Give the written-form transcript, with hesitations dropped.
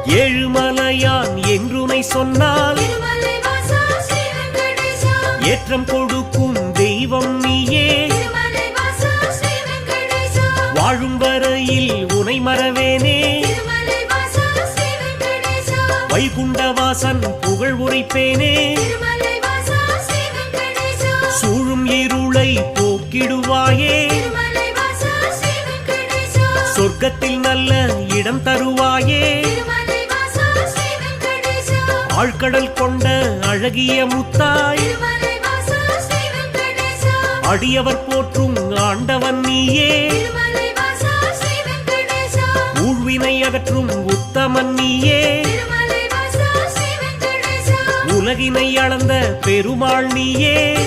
ஏழுமலையான் என்றுனை சொன்னால் ஏற்றம் கொடுக்கும் தெய்வம் நீயே. வாழும் வரையில் உனை மறவேனே. வைகுண்டவாசன் புகழ் உரைப்பேனே. சூழும் இருளை போக்கிடுவாயே. சொர்க்கத்தில் நல்ல இடம் தருவாயே. ஆழ்கடல் கொண்ட அழகிய முத்தாய். அடியவர் போற்றும் ஆண்டவன் நீயே. ஊழ்வினை அகற்றும் உத்தமன் நீயே. உலகினை அளந்த பெருமாள் நீயே.